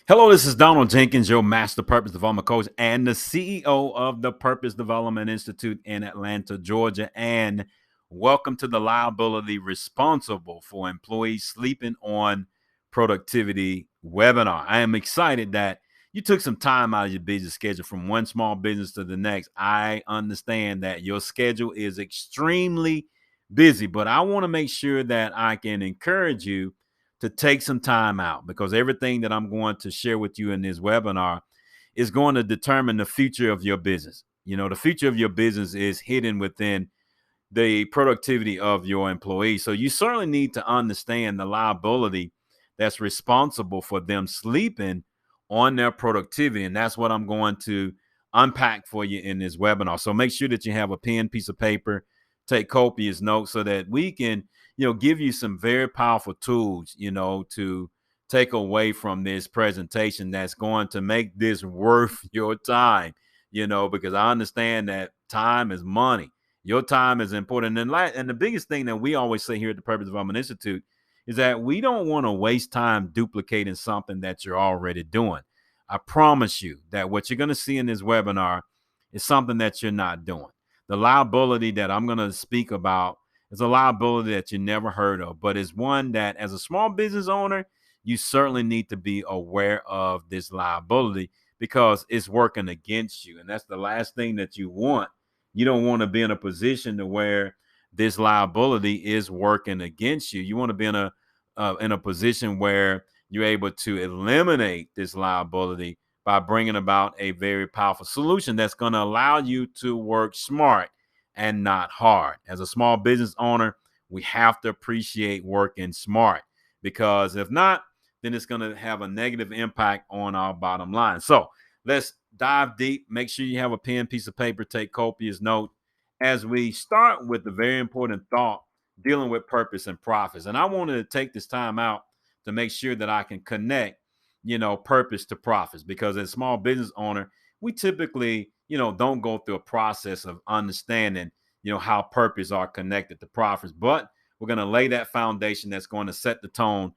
Hello, this is Donald Jenkins, your Master Purpose Development Coach and the CEO of the Purpose Development Institute in Atlanta, Georgia. And welcome to the Liability Responsible for Employees Sleeping on Productivity webinar. I am excited that you took some time out of your busy schedule from one small business to the next. I understand that your schedule is extremely busy, but I want to make sure that I can encourage you to take some time out because everything that I'm going to share with you in this webinar is going to determine the future of your business. You know, the future of your business is hidden within the productivity of your employees. So you certainly need to understand the liability that's responsible for them sleeping on their productivity. And that's what I'm going to unpack for you in this webinar. So make sure that you have a pen, piece of paper, take copious notes so that we can, give you some very powerful tools, to take away from this presentation that's going to make this worth your time, because I understand that time is money. Your time is important. And the biggest thing that we always say here at the Purpose Development Institute is that we don't want to waste time duplicating something that you're already doing. I promise you that what you're going to see in this webinar is something that you're not doing. The liability that I'm going to speak about is a liability that you never heard of, but it's one that as a small business owner, you certainly need to be aware of this liability because it's working against you. And that's the last thing that you want. You don't want to be in a position to where this liability is working against you. You want to be in a position where you're able to eliminate this liability by bringing about a very powerful solution that's going to allow you to work smart and not hard. As a small business owner, we have to appreciate working smart because if not, then it's going to have a negative impact on our bottom line. So let's dive deep. Make sure you have a pen, piece of paper, take copious notes as we start with the very important thought dealing with purpose and profits. And I wanted to take this time out to make sure that I can connect, purpose to profits because as a small business owner, we typically, don't go through a process of understanding, how purpose are connected to profits. But we're going to lay that foundation that's going to set the tone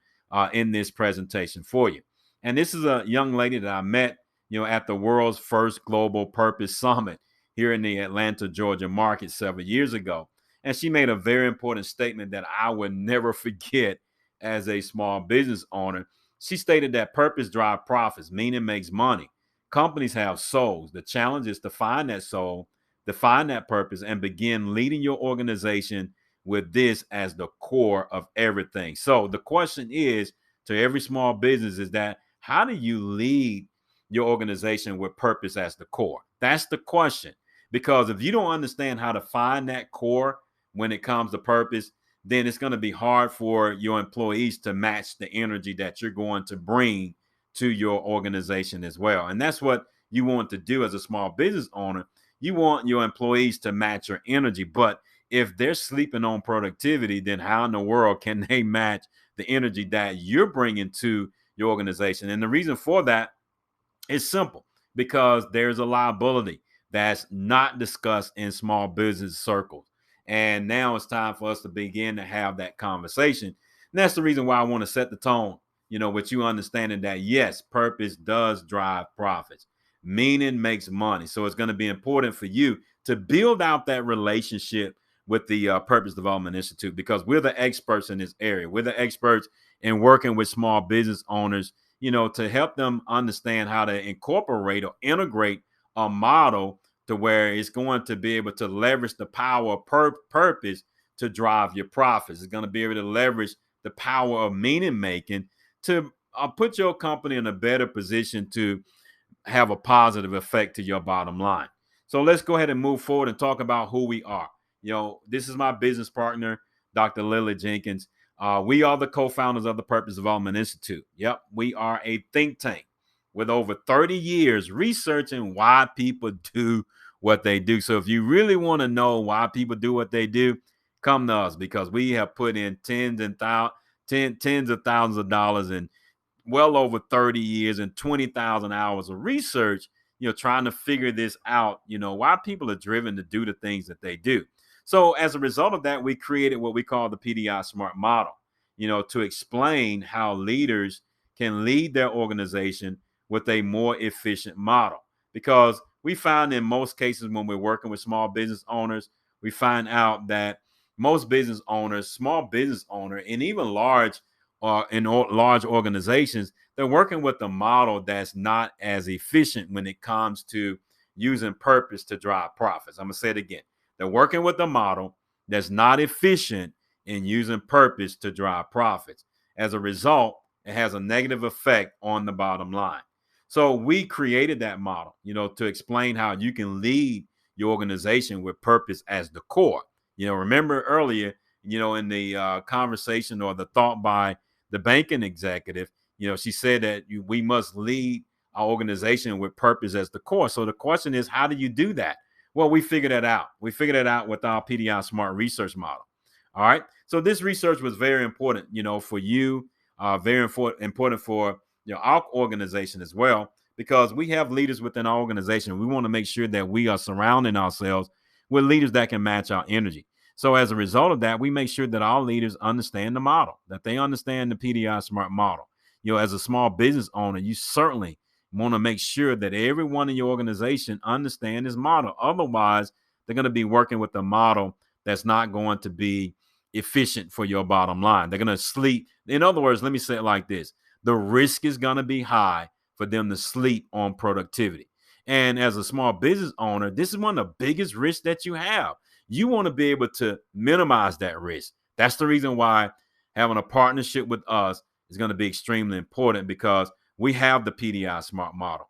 in this presentation for you. And this is a young lady that I met, at the world's first global purpose summit here in the Atlanta, Georgia market several years ago. And she made a very important statement that I would never forget as a small business owner. She stated that purpose drives profits, meaning makes money. Companies have souls. The challenge is to find that soul, define that purpose, and begin leading your organization with this as the core of everything. So the question is to every small business is that how do you lead your organization with purpose as the core? That's the question. Because if you don't understand how to find that core when it comes to purpose, then it's going to be hard for your employees to match the energy that you're going to bring to your organization as well. And that's what you want to do as a small business owner. You want your employees to match your energy. But if they're sleeping on productivity, then how in the world can they match the energy that you're bringing to your organization? And the reason for that is simple because there's a liability that's not discussed in small business circles. And now it's time for us to begin to have that conversation. And that's the reason why I want to set the tone, with you understanding that, yes, purpose does drive profits. Meaning makes money. So it's going to be important for you to build out that relationship with the Purpose Development Institute because we're the experts in this area. We're the experts in working with small business owners, to help them understand how to incorporate or integrate a model to where it's going to be able to leverage the power of purpose to drive your profits. It's going to be able to leverage the power of meaning making to put your company in a better position to have a positive effect to your bottom line. So let's go ahead and move forward and talk about who we are. This is my business partner, Dr. Lily Jenkins. We are the co-founders of the Purpose Development Institute. Yep, we are a think tank with over 30 years researching why people do what they do. So if you really want to know why people do what they do, come to us because we have put in tens of thousands of dollars and well over 30 years and 20,000 hours of research, trying to figure this out, why people are driven to do the things that they do. So as a result of that, we created what we call the PDI SMART model, to explain how leaders can lead their organization with a more efficient model. Because we find in most cases when we're working with small business owners, we find out that most business owners, small business owner, and even large large organizations, they're working with a model that's not as efficient when it comes to using purpose to drive profits. I'm gonna say it again. They're working with a model that's not efficient in using purpose to drive profits. As a result, it has a negative effect on the bottom line. So we created that model, to explain how you can lead your organization with purpose as the core. Remember earlier, in the conversation or the thought by the banking executive, she said that we must lead our organization with purpose as the core. So the question is, how do you do that? Well, we figured that out. We figured it out with our PDI Smart Research Model. All right. So this research was very important, for you, very important for our organization as well, because we have leaders within our organization. We want to make sure that we are surrounding ourselves with leaders that can match our energy. So as a result of that, we make sure that our leaders understand the model, that they understand the PDI Smart Model. As a small business owner, you certainly want to make sure that everyone in your organization understand this model. Otherwise, they're going to be working with a model that's not going to be efficient for your bottom line. They're going to sleep. In other words, let me say it like this. The risk is going to be high for them to sleep on productivity. And as a small business owner, this is one of the biggest risks that you have. You want to be able to minimize that risk. That's the reason why having a partnership with us is going to be extremely important, because we have the PDI Smart Model.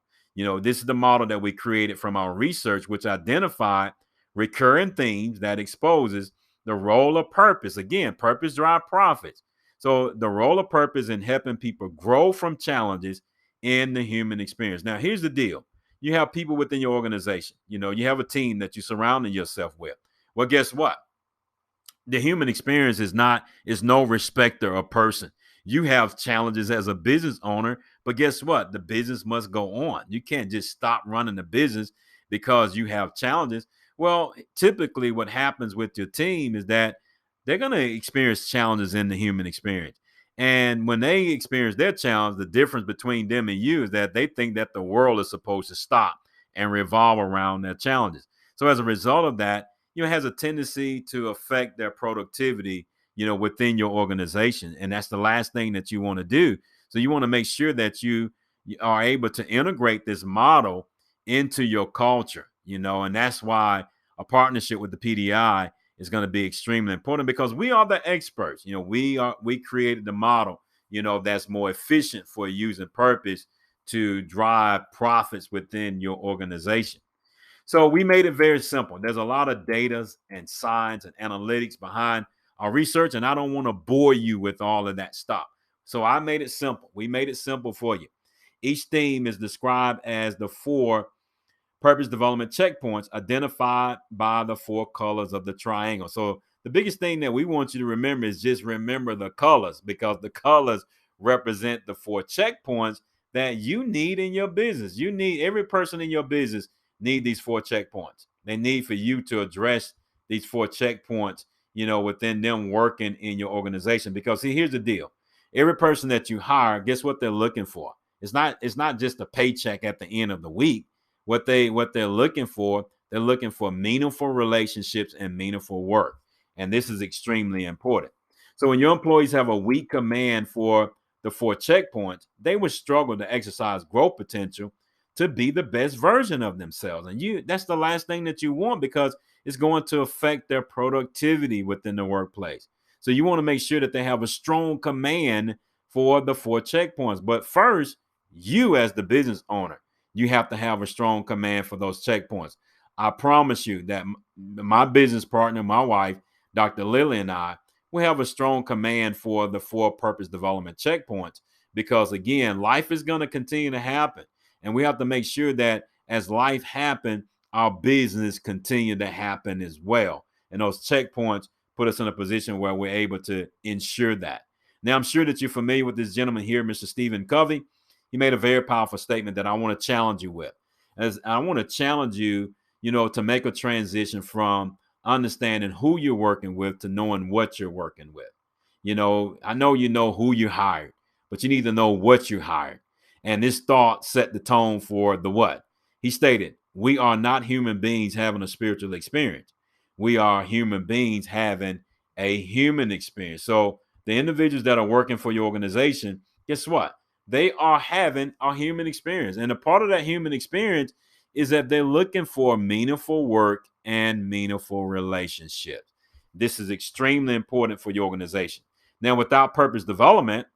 This is the model that we created from our research, which identified recurring themes that exposes the role of purpose. Again, purpose drives profits. So the role of purpose in helping people grow from challenges in the human experience. Now, here's the deal. You have people within your organization. You have a team that you're surrounding yourself with. Well, guess what? The human experience is no respecter of person. You have challenges as a business owner, but guess what? The business must go on. You can't just stop running the business because you have challenges. Well, typically what happens with your team is that they're going to experience challenges in the human experience. And when they experience their challenge, the difference between them and you is that they think that the world is supposed to stop and revolve around their challenges. So as a result of that, it has a tendency to affect their productivity, within your organization. And that's the last thing that you want to do. So you want to make sure that you are able to integrate this model into your culture, and that's why a partnership with the PDI is going to be extremely important, because we are the experts. We created the model, that's more efficient for using purpose to drive profits within your organization. So we made it very simple. There's a lot of data and science and analytics behind our research, and I don't want to bore you with all of that stuff. So I made it simple. We made it simple for you. Each theme is described as the 4 purpose development checkpoints identified by the 4 colors of the triangle. So the biggest thing that we want you to remember is just remember the colors, because the colors represent the 4 checkpoints that you need in your business. Every person in your business need these 4 checkpoints. They need for you to address these 4 checkpoints, within them working in your organization. Because see, here's the deal. Every person that you hire, guess what they're looking for? It's not just a paycheck at the end of the week. What they're looking for, they're looking for meaningful relationships and meaningful work. And this is extremely important. So when your employees have a weak command for the 4 checkpoints, they would struggle to exercise growth potential to be the best version of themselves. And that's the last thing that you want, because it's going to affect their productivity within the workplace. So you want to make sure that they have a strong command for the 4 checkpoints. But first, you as the business owner, you have to have a strong command for those checkpoints. I promise you that my business partner, my wife, Dr. Lily, and I, we have a strong command for the 4 purpose development checkpoints, because again, life is going to continue to happen. And we have to make sure that as life happens, our business continue to happen as well. And those checkpoints put us in a position where we're able to ensure that. Now, I'm sure that you're familiar with this gentleman here, Mr. Stephen Covey. He made a very powerful statement that I want to challenge you with. As I want to challenge you, to make a transition from understanding who you're working with to knowing what you're working with. I know you know who you hired, but you need to know what you hired. And this thought set the tone for the what. He stated, we are not human beings having a spiritual experience. We are human beings having a human experience. So the individuals that are working for your organization, guess what? They are having a human experience. And a part of that human experience is that they're looking for meaningful work and meaningful relationships. This is extremely important for your organization. Now, without purpose development,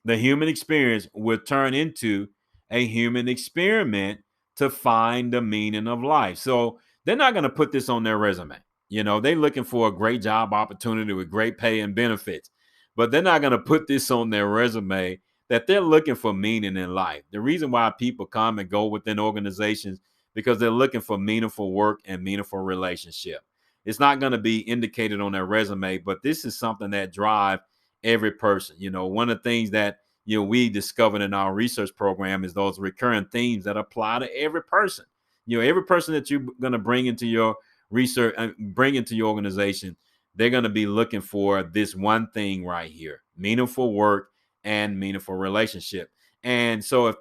the human experience will turn into a human experiment to find the meaning of life. So they're not going to put this on their resume. They're looking for a great job opportunity with great pay and benefits, but they're not going to put this on their resume that they're looking for meaning in life. The reason why people come and go within organizations because they're looking for meaningful work and meaningful relationship. It's not going to be indicated on their resume, but this is something that drives every person. One of the things that we discovered in our research program is those recurring themes that apply to every person. Every person that you're going to bring into your research and bring into your organization, they're going to be looking for this one thing right here: meaningful work and meaningful relationship. And so if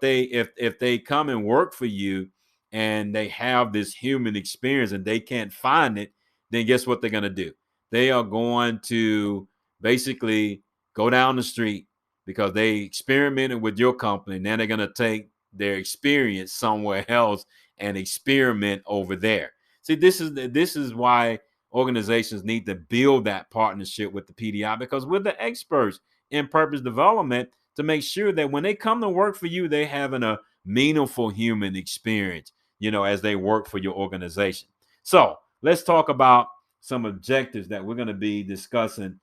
they come and work for you and they have this human experience and they can't find it, then guess what they're going to do? They are going to basically go down the street because they experimented with your company. Now they're going to take their experience somewhere else and experiment over there. See, this is why organizations need to build that partnership with the PDI, because we're the experts in purpose development to make sure that when they come to work for you, they're having a meaningful human experience, as they work for your organization. So let's talk about some objectives that we're going to be discussing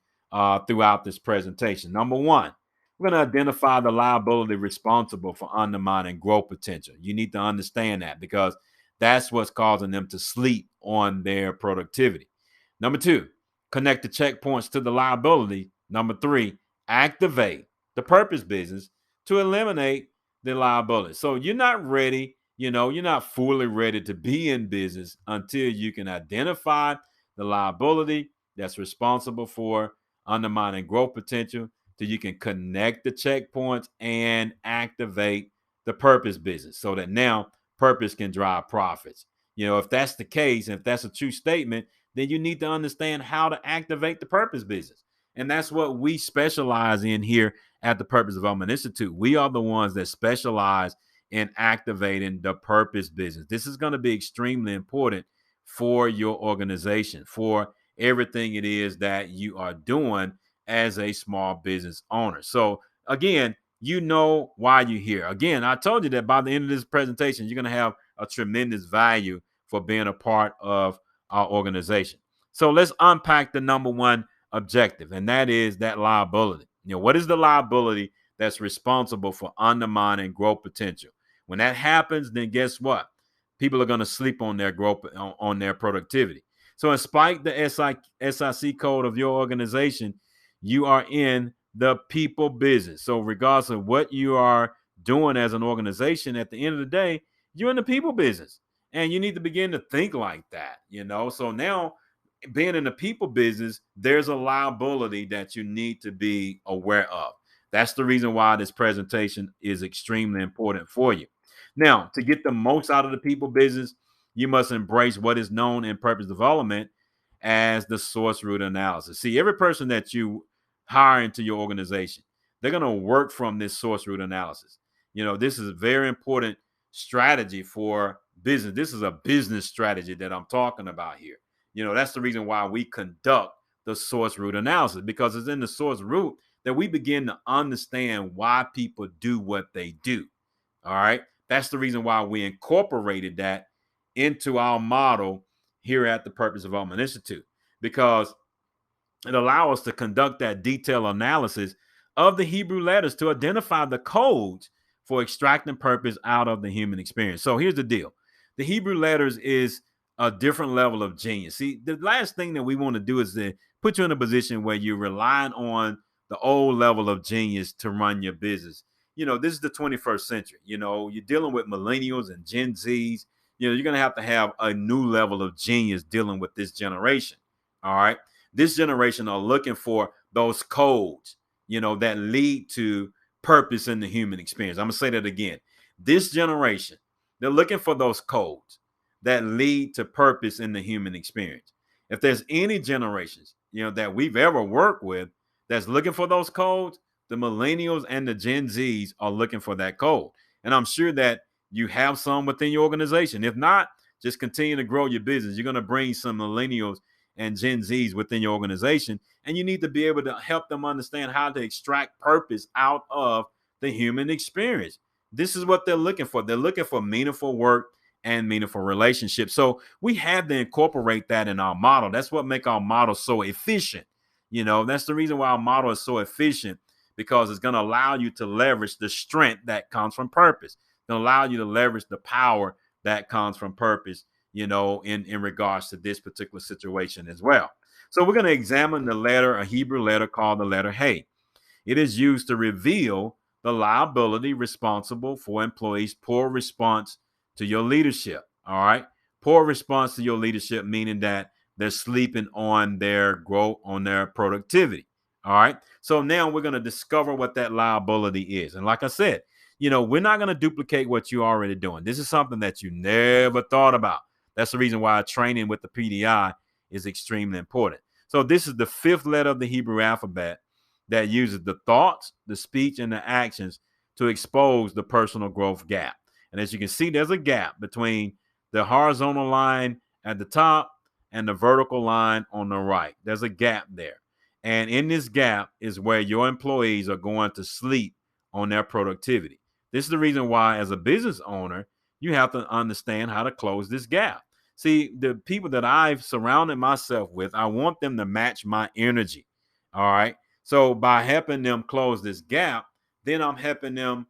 throughout this presentation. Number one, we're going to identify the liability responsible for undermining growth potential. You need to understand that because that's what's causing them to sleep on their productivity. Number two, connect the checkpoints to the liability. Number three, activate the purpose business to eliminate the liability. So you're not ready, you're not fully ready to be in business until you can identify the liability that's responsible for undermining growth potential, till you can connect the checkpoints and activate the purpose business so that now purpose can drive profits. If that's the case, and if that's a true statement, then you need to understand how to activate the purpose business. And that's what we specialize in here at the Purpose Development Institute. We are the ones that specialize in activating the purpose business. This is going to be extremely important for your organization, for everything it is that you are doing as a small business owner. So again, you know why you're here. Again, I told you that by the end of this presentation, you're going to have a tremendous value for being a part of our organization. So let's unpack the number one objective, and that is that liability. What is the liability that's responsible for undermining growth potential? When that happens, then guess what? People are going to sleep on their growth, on their productivity. So in spite the SIC code of your organization, you are in the people business. So regardless of what you are doing as an organization, at the end of the day, you're in the people business. And you need to begin to think like that. So now, being in the people business, there's a liability that you need to be aware of. That's the reason why this presentation is extremely important for you. Now, to get the most out of the people business, you must embrace what is known in purpose development as the source root analysis. See, every person that you hire into your organization, they're going to work from this source root analysis. This is a very important strategy for business. This is a business strategy that I'm talking about here. That's the reason why we conduct the source root analysis, because it's in the source root that we begin to understand why people do what they do. All right. That's the reason why we incorporated that into our model here at the Purpose Development Institute, because it allows us to conduct that detailed analysis of the Hebrew letters to identify the codes for extracting purpose out of the human experience. So here's the deal. The Hebrew letters is a different level of genius. See, the last thing that we want to do is to put you in a position where you're relying on the old level of genius to run your business. This is the 21st century. You're dealing with millennials and Gen Zs. You're going to have a new level of genius dealing with this generation. All right. This generation are looking for those codes, that lead to purpose in the human experience. I'm going to say that again. This generation, they're looking for those codes that lead to purpose in the human experience. If there's any generations, that we've ever worked with that's looking for those codes, the millennials and the Gen Zs are looking for that code. And I'm sure that you have some within your organization. If not, just continue to grow your business. You're going to bring some millennials and Gen Zs within your organization, and you need to be able to help them understand how to extract purpose out of the human experience. This is what they're looking for. They're looking for meaningful work and meaningful relationships. So we have to incorporate that in our model. That's what makes our model so efficient. That's the reason why our model is so efficient, because it's going to allow you to leverage the strength that comes from purpose. It's going to allow you to leverage the power that comes from purpose, in regards to this particular situation as well. So we're going to examine the letter, a Hebrew letter called the letter Hey. It is used to reveal the liability responsible for employees' poor response to your leadership. All right. Poor response to your leadership, meaning that they're sleeping on their growth, on their productivity. All right. So now we're going to discover what that liability is. And like I said, we're not going to duplicate what you're already doing. This is something that you never thought about. That's the reason why training with the PDI is extremely important. So this is the fifth letter of the Hebrew alphabet that uses the thoughts, the speech, and the actions to expose the personal growth gap. And as you can see, there's a gap between the horizontal line at the top and the vertical line on the right. There's a gap there. And in this gap is where your employees are going to sleep on their productivity. This is the reason why, as a business owner, you have to understand how to close this gap. See, the people that I've surrounded myself with, I want them to match my energy. All right. So by helping them close this gap, then I'm helping them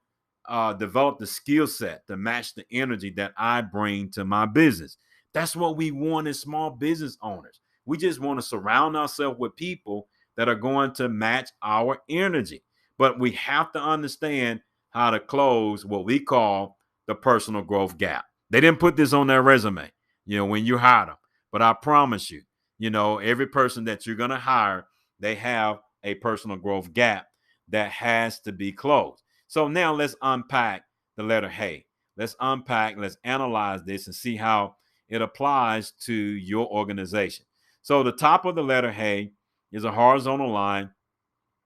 develop the skill set to match the energy that I bring to my business. That's what we want as small business owners. We just want to surround ourselves with people that are going to match our energy. But we have to understand how to close what we call the personal growth gap. They didn't put this on their resume, when you hire them. But I promise you, every person that you're going to hire, they have a personal growth gap that has to be closed. So now let's unpack the letter Hey. Let's analyze this and see how it applies to your organization. So the top of the letter Hey is a horizontal line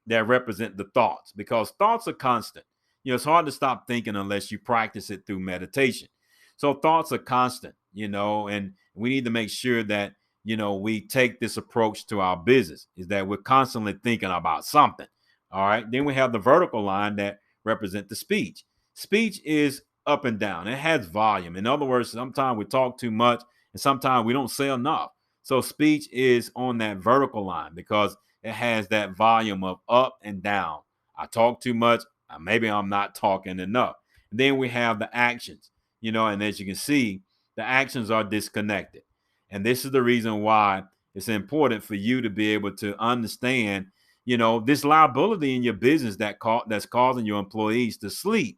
that represent the thoughts, because thoughts are constant. It's hard to stop thinking unless you practice it through meditation. So thoughts are constant, and we need to make sure that, we take this approach to our business, is that we're constantly thinking about something. All right. Then we have the vertical line that represent the speech. Speech is up and down. It has volume. In other words, sometimes we talk too much and sometimes we don't say enough. So speech is on that vertical line because it has that volume of up and down. I talk too much. Maybe I'm not talking enough. And then we have the actions, and as you can see, the actions are disconnected. And this is the reason why it's important for you to be able to understand, this liability in your business that's causing your employees to sleep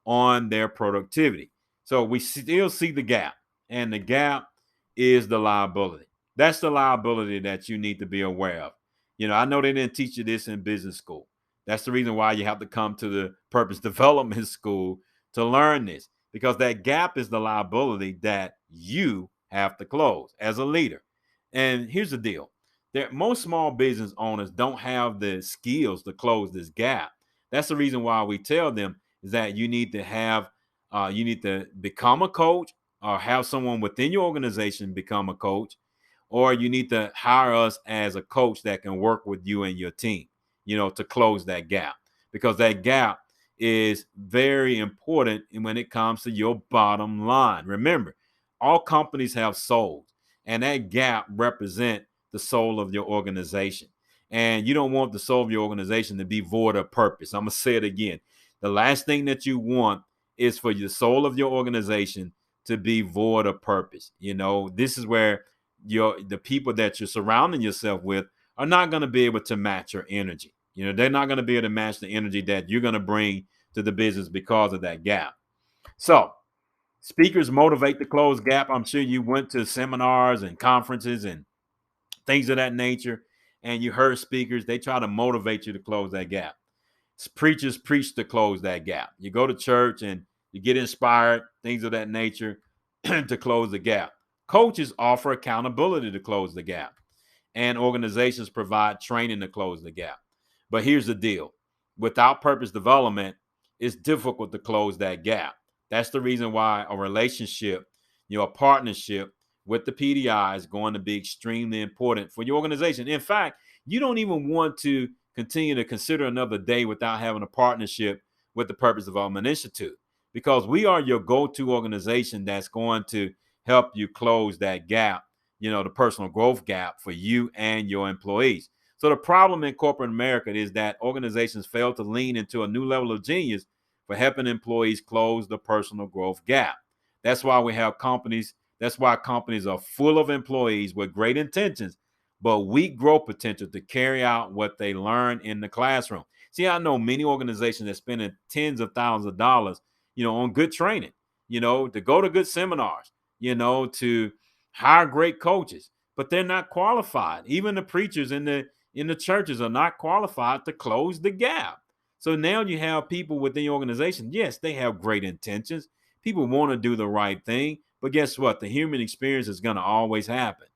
on their productivity. So we still see the gap, and the gap is the liability. That's the liability that you need to be aware of. I know they didn't teach you this in business school. That's the reason why you have to come to the purpose development school to learn this, because that gap is the liability that you have to close as a leader. And here's the deal. Most small business owners don't have the skills to close this gap. That's the reason why we tell them is that you need to become a coach, or have someone within your organization become a coach, or you need to hire us as a coach that can work with you and your team, to close that gap, because that gap is very important when it comes to your bottom line. Remember, all companies have souls, and that gap represents the soul of your organization. And you don't want the soul of your organization to be void of purpose. I'm going to say it again. The last thing that you want is for the soul of your organization to be void of purpose. This is where the people that you're surrounding yourself with are not going to be able to match your energy. They're not going to be able to match the energy that you're going to bring to the business because of that gap. So speakers motivate the close gap. I'm sure you went to seminars and conferences and things of that nature, and you heard speakers, they try to motivate you to close that gap. Preachers preach to close that gap. You go to church and you get inspired, things of that nature, to close the gap. Coaches offer accountability to close the gap, and organizations provide training to close the gap. But here's the deal: without purpose development, it's difficult to close that gap. That's the reason why a relationship, a partnership with the PDI is going to be extremely important for your organization. In fact, you don't even want to continue to consider another day without having a partnership with the Purpose Development Institute, because we are your go-to organization that's going to help you close that gap, the personal growth gap for you and your employees. So the problem in corporate America is that organizations fail to lean into a new level of genius for helping employees close the personal growth gap. That's why we have companies. That's why companies are full of employees with great intentions, but weak growth potential to carry out what they learn in the classroom. See, I know many organizations that spending tens of thousands of dollars, on good training, to go to good seminars, to hire great coaches, but they're not qualified. Even the preachers in the churches are not qualified to close the gap. So now you have people within the organization. Yes, they have great intentions. People want to do the right thing, but guess what? The human experience is going to always happen,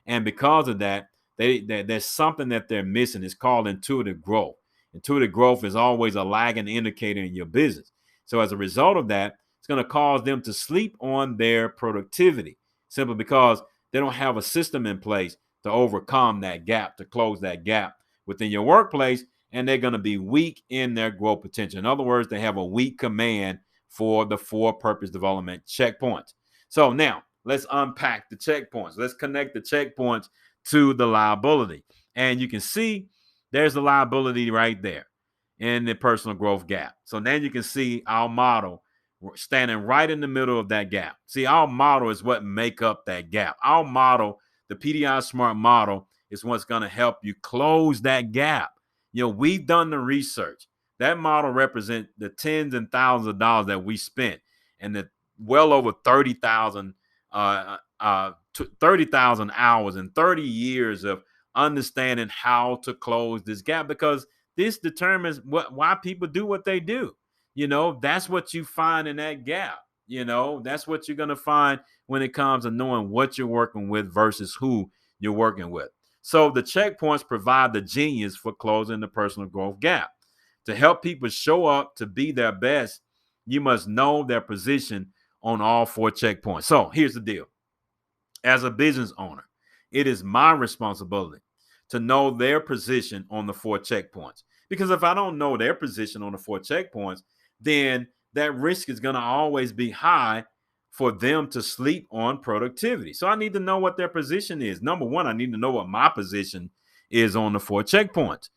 and because of that, there's something that they're missing. It's called intuitive growth. Intuitive growth is always a lagging indicator in your business. So as a result of that, it's going to cause them to sleep on their productivity, simply because they don't have a system in place to overcome that gap, to close that gap within your workplace, and they're going to be weak in their growth potential. In other words, they have a weak command for the 4 purpose development checkpoints. So now let's unpack the checkpoints. Let's connect the checkpoints to the liability. And you can see there's the liability right there in the personal growth gap. So now you can see our model standing right in the middle of that gap. See, our model is what make up that gap. Our model, the PDI Smart model, is what's going to help you close that gap. We've done the research. That model represents the tens and thousands of dollars that we spent, and the well over 30,000 30,000 hours and 30 years of understanding how to close this gap, because this determines why people do what they do. That's what you find in that gap. That's what you're going to find when it comes to knowing what you're working with versus who you're working with. So the checkpoints provide the genius for closing the personal growth gap. To help people show up to be their best, you must know their position on all 4 checkpoints. So here's the deal. As a business owner, it is my responsibility to know their position on the 4 checkpoints. Because if I don't know their position on the 4 checkpoints, then that risk is going to always be high for them to sleep on productivity. So I need to know what their position is. Number one, I need to know what my position is on the 4 checkpoints.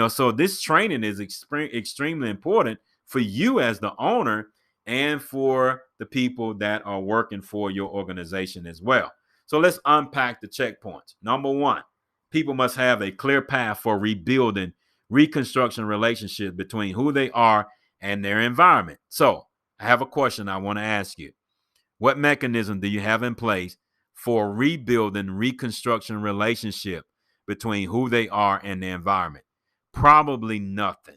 So this training is extremely important for you as the owner and for the people that are working for your organization as well. So let's unpack the checkpoints. Number one, people must have a clear path for rebuilding reconstruction relationship between who they are and their environment. So I have a question I want to ask you. What mechanism do you have in place for rebuilding reconstruction relationship between who they are and the environment? Probably nothing.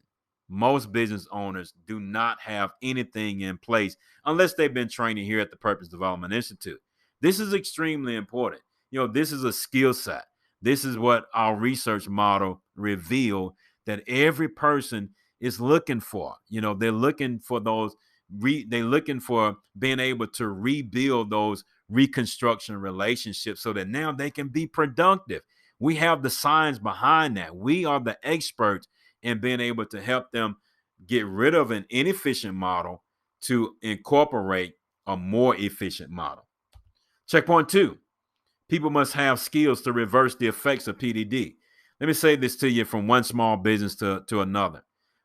Most business owners do not have anything in place unless they've been training here at the Purpose Development Institute. This is extremely important. This is a skill set. This is what our research model revealed that every person is looking for. They're looking for those. They're looking for being able to rebuild those reconstruction relationships so that now they can be productive. We have the science behind that. We are the experts in being able to help them get rid of an inefficient model to incorporate a more efficient model. Checkpoint 2, people must have skills to reverse the effects of PDD. Let me say this to you from one small business to another.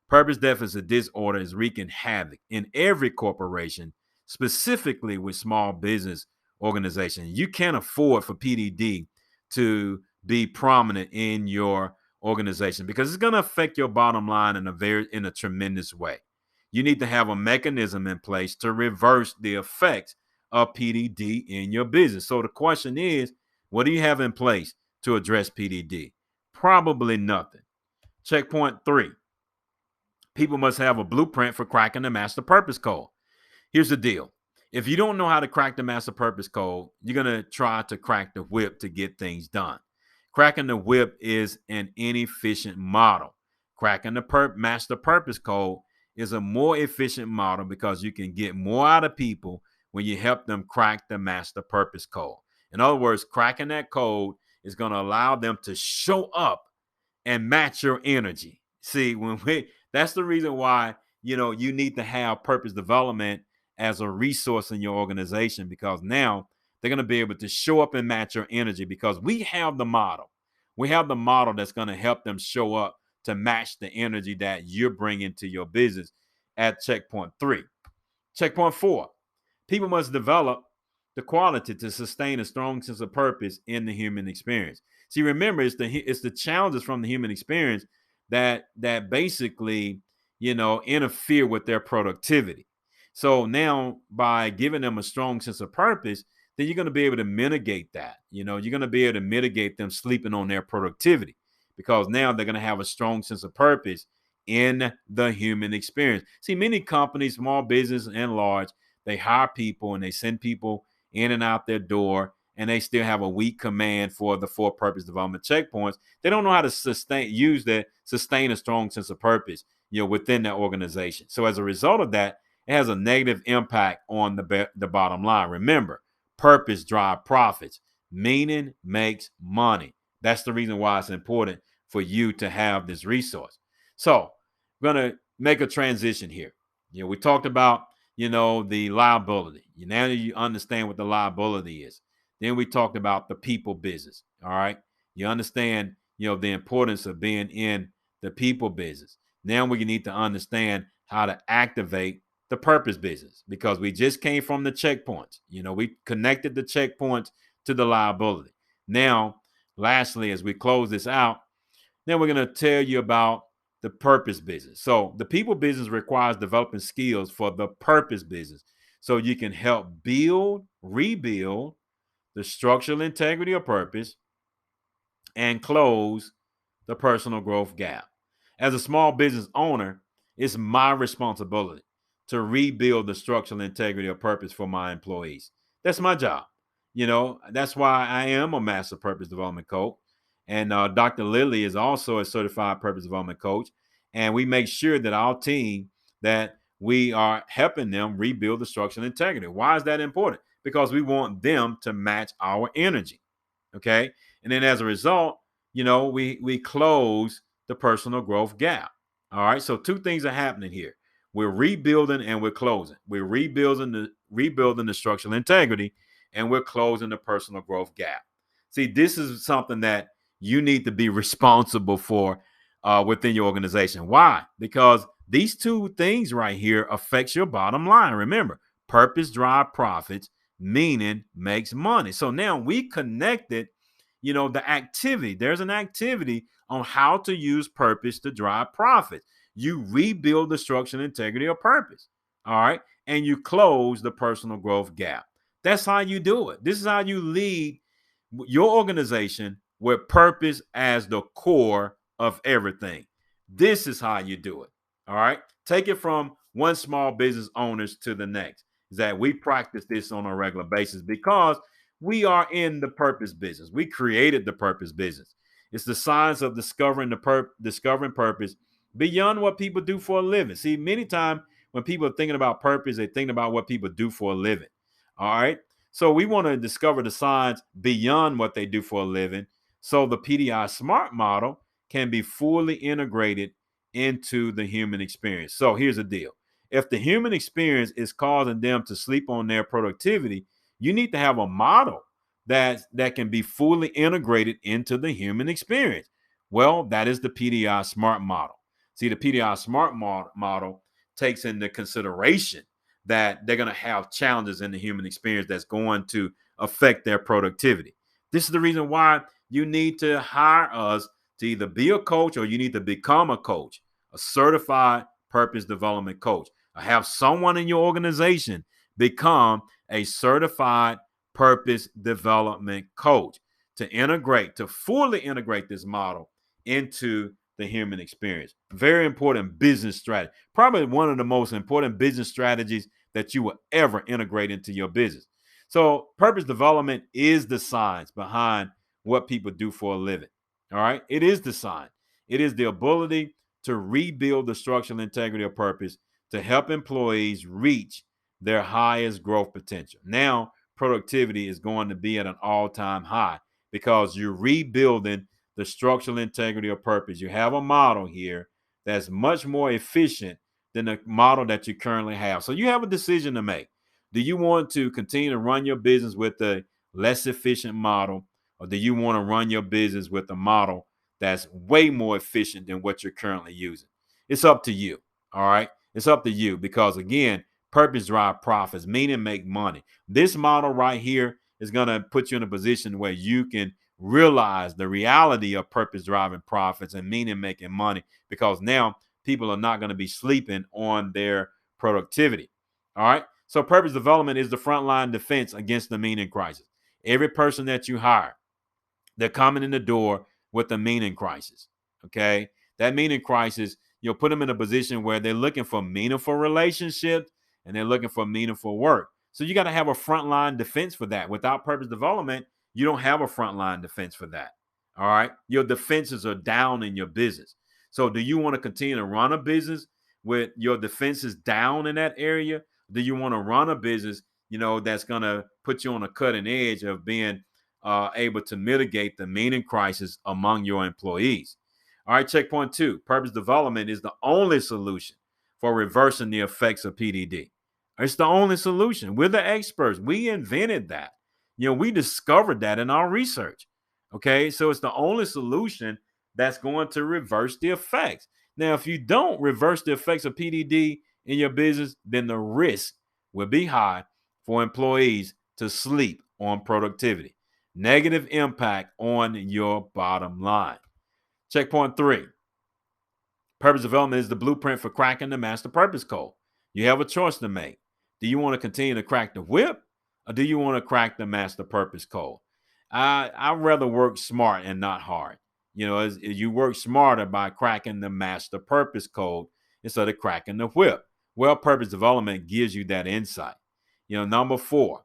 Purpose deficit disorder is wreaking havoc in every corporation, specifically with small business organizations. You can't afford for PDD to be prominent in your organization because it's going to affect your bottom line in a tremendous way. You need to have a mechanism in place to reverse the effects of PDD in your business. So the question is, what do you have in place to address PDD? Probably nothing. Checkpoint 3. People must have a blueprint for cracking the master purpose code. Here's the deal. If you don't know how to crack the master purpose code, you're going to try to crack the whip to get things done. Cracking the whip is an inefficient model. Cracking the master purpose code is a more efficient model because you can get more out of people when you help them crack the master purpose code. In other words, cracking that code is going to allow them to show up and match your energy. See, that's the reason why, you need to have purpose development as a resource in your organization, because now they're going to be able to show up and match your energy because we have the model. We have the model that's going to help them show up to match the energy that you're bringing to your business at checkpoint 3. Checkpoint 4, people must develop the quality to sustain a strong sense of purpose in the human experience. See, remember, it's the challenges from the human experience that basically, interfere with their productivity. So now, by giving them a strong sense of purpose, then you're going to be able to mitigate that. You're going to be able to mitigate them sleeping on their productivity, because now they're going to have a strong sense of purpose in the human experience. See, many companies, small business and large, they hire people and they send people in and out their door, and they still have a weak command for the 4 purpose development checkpoints. They don't know how to sustain a strong sense of purpose, within their organization. So as a result of that, it has a negative impact on the bottom line. Remember, purpose drives profits. Meaning makes money. That's the reason why it's important for you to have this resource. So we're going to make a transition here. We talked about, the liability. Now you understand what the liability is. Then we talked about the people business. All right. You understand, the importance of being in the people business. Now we need to understand how to activate the purpose business, because we just came from the checkpoints. We connected the checkpoints to the liability. Now, lastly, as we close this out, then we're going to tell you about the purpose business. So the people business requires developing skills for the purpose business, so you can help rebuild the structural integrity of purpose and close the personal growth gap. As a small business owner, it's my responsibility to rebuild the structural integrity of purpose for my employees. That's my job. That's why I am a master purpose development coach. And Dr. Lilly is also a certified purpose development coach. And we make sure that our team, that we are helping them rebuild the structural integrity. Why is that important? Because we want them to match our energy. Okay. And then as a result, we close the personal growth gap. All right. So 2 things are happening here. We're rebuilding and we're closing. We're rebuilding the structural integrity, and we're closing the personal growth gap. See, this is something that you need to be responsible for within your organization. Why? Because these 2 things right here affects your bottom line. Remember, purpose drives profits, meaning makes money. So now we connected, the activity. There's an activity on how to use purpose to drive profits. You rebuild the structural integrity of purpose. All right. And you close the personal growth gap. That's how you do it. This is how you lead your organization with purpose as the core of everything. This is how you do it. All right. Take it from one small business owners to the next. Is that we practice this on a regular basis because we are in the purpose business. We created the purpose business. It's the science of discovering purpose beyond what people do for a living. See, many times when people are thinking about purpose, they think about what people do for a living. All right. So we want to discover the science beyond what they do for a living, so the PDI SMART model can be fully integrated into the human experience. So here's the deal. If the human experience is causing them to sleep on their productivity, you need to have a model that can be fully integrated into the human experience. Well, that is the PDI SMART model. See, the PDI SMART model takes into consideration that they're going to have challenges in the human experience that's going to affect their productivity. This is the reason why you need to hire us to either be a coach, or you need to become a coach, a certified purpose development coach, or have someone in your organization become a certified purpose development coach to fully integrate this model into the human experience. Very important business strategy. Probably one of the most important business strategies that you will ever integrate into your business. So purpose development is the science behind what people do for a living. All right. It is the science. It is the ability to rebuild the structural integrity of purpose to help employees reach their highest growth potential. Now, productivity is going to be at an all-time high because you're rebuilding the structural integrity of purpose. You have a model here that's much more efficient than the model that you currently have. So you have a decision to make. Do you want to continue to run your business with a less efficient model, or do you want to run your business with a model that's way more efficient than what you're currently using? It's up to you. All right. It's up to you because, again, purpose drive profits, meaning make money. This model right here is going to put you in a position where you can realize the reality of purpose driving profits and meaning making money, because now people are not going to be sleeping on their productivity. All right. So purpose development is the frontline defense against the meaning crisis. Every person that you hire, they're coming in the door with a meaning crisis. Okay. That meaning crisis, you'll put them in a position where they're looking for meaningful relationships and they're looking for meaningful work. So you got to have a frontline defense for that. Without purpose development, you don't have a frontline defense for that. All right. Your defenses are down in your business. So do you want to continue to run a business with your defenses down in that area? Do you want to run a business, that's going to put you on a cutting edge of being able to mitigate the meaning crisis among your employees? All right, checkpoint 2. Purpose development is the only solution for reversing the effects of PDD. It's the only solution. We're the experts. We invented that. We discovered that in our research. Okay, so it's the only solution that's going to reverse the effects. Now, if you don't reverse the effects of PDD in your business, then the risk will be high for employees to sleep on productivity. Negative impact on your bottom line. Checkpoint 3. Purpose development is the blueprint for cracking the master purpose code. You have a choice to make. Do you want to continue to crack the whip, or do you want to crack the master purpose code? I'd rather work smart and not hard. You work smarter by cracking the master purpose code instead of cracking the whip. Well, purpose development gives you that insight. Number 4,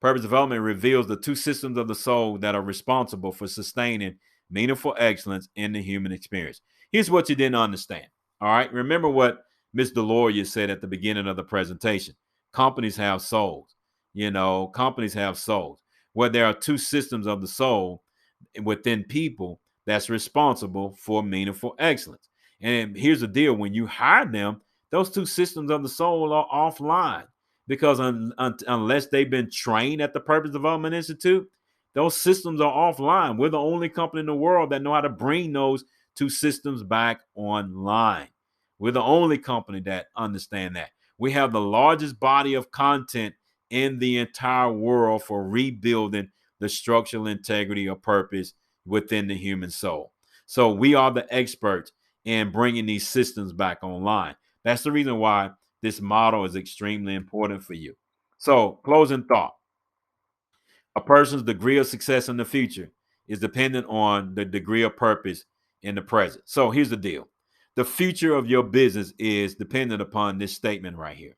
purpose development reveals the 2 systems of the soul that are responsible for sustaining meaningful excellence in the human experience. Here's what you didn't understand. All right. Remember what Ms. Deloria said at the beginning of the presentation. Companies have souls. Companies have souls. Well, there are 2 systems of the soul within people that's responsible for meaningful excellence. And here's the deal. When you hire them, those 2 systems of the soul are offline, because unless they've been trained at the Purpose Development Institute, those systems are offline. We're the only company in the world that know how to bring those 2 systems back online. We're the only company that understand that. We have the largest body of content in the entire world for rebuilding the structural integrity of purpose within the human soul. So we are the experts in bringing these systems back online. That's the reason why this model is extremely important for you. So, closing thought. A person's degree of success in the future is dependent on the degree of purpose in the present. So here's the deal. The future of your business is dependent upon this statement right here.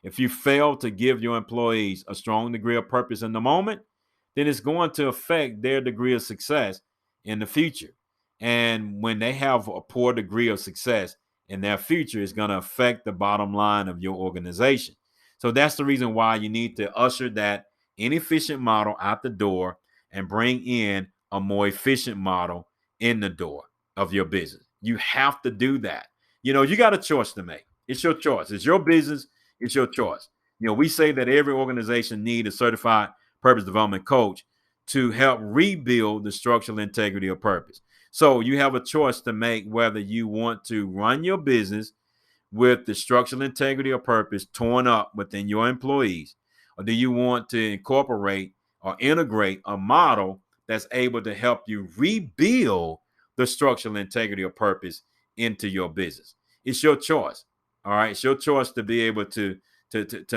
If you fail to give your employees a strong degree of purpose in the moment, then it's going to affect their degree of success in the future. And when they have a poor degree of success in their future, it's going to affect the bottom line of your organization. So that's the reason why you need to usher that inefficient model out the door and bring in a more efficient model in the door of your business. You have to do that. You got a choice to make. It's your choice. It's your business. It's your choice. We say that every organization needs a certified purpose development coach to help rebuild the structural integrity of purpose. So you have a choice to make whether you want to run your business with the structural integrity of purpose torn up within your employees, or do you want to incorporate or integrate a model that's able to help you rebuild the structural integrity of purpose into your business? It's your choice. All right. It's your choice to be able to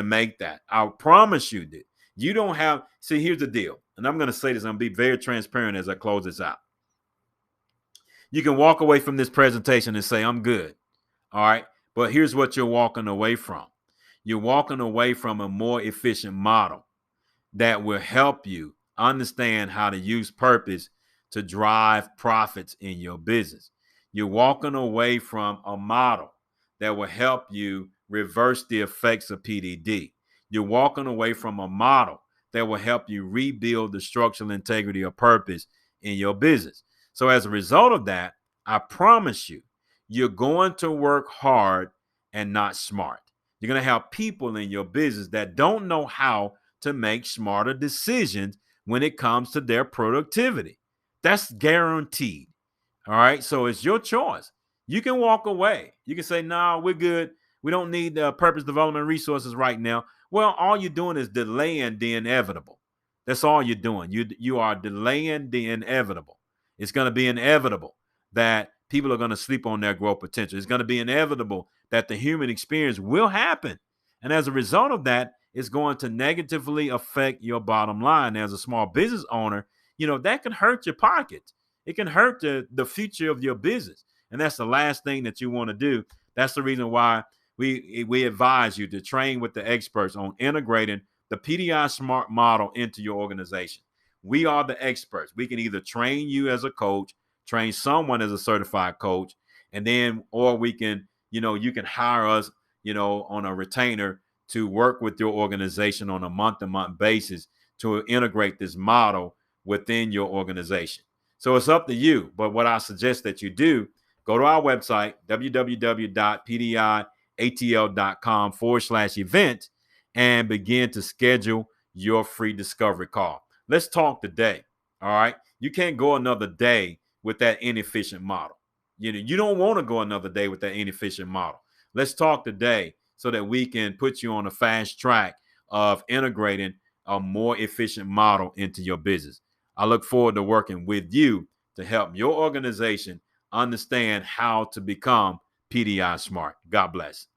make that. I promise you that you don't have. See, here's the deal. And I'm going to say this. I'm going to be very transparent as I close this out. You can walk away from this presentation and say, I'm good. All right. But here's what you're walking away from. You're walking away from a more efficient model that will help you understand how to use purpose to drive profits in your business. You're walking away from a model that will help you reverse the effects of PDD. You're walking away from a model that will help you rebuild the structural integrity of purpose in your business. So as a result of that, I promise you, you're going to work hard and not smart. You're going to have people in your business that don't know how to make smarter decisions when it comes to their productivity. That's guaranteed. All right. So it's your choice. You can walk away. You can say, no, we're good. We don't need purpose development resources right now. Well, all you're doing is delaying the inevitable. That's all you're doing. You are delaying the inevitable. It's going to be inevitable that people are going to sleep on their growth potential. It's going to be inevitable that the human experience will happen. And as a result of that, it's going to negatively affect your bottom line. As a small business owner, that can hurt your pockets. It can hurt the future of your business. And that's the last thing that you want to do. That's the reason why we advise you to train with the experts on integrating the PDI SMART model into your organization. We are the experts. We can either train you as a coach, train someone as a certified coach, and then, or we can, you can hire us, on a retainer to work with your organization on a month-to-month basis to integrate this model within your organization. So it's up to you. But what I suggest that you do, go to our website, www.pdiatl.com/event, and begin to schedule your free discovery call. Let's talk today. All right. You can't go another day with that inefficient model. You don't want to go another day with that inefficient model. Let's talk today so that we can put you on a fast track of integrating a more efficient model into your business. I look forward to working with you to help your organization understand how to become PDI smart. God bless.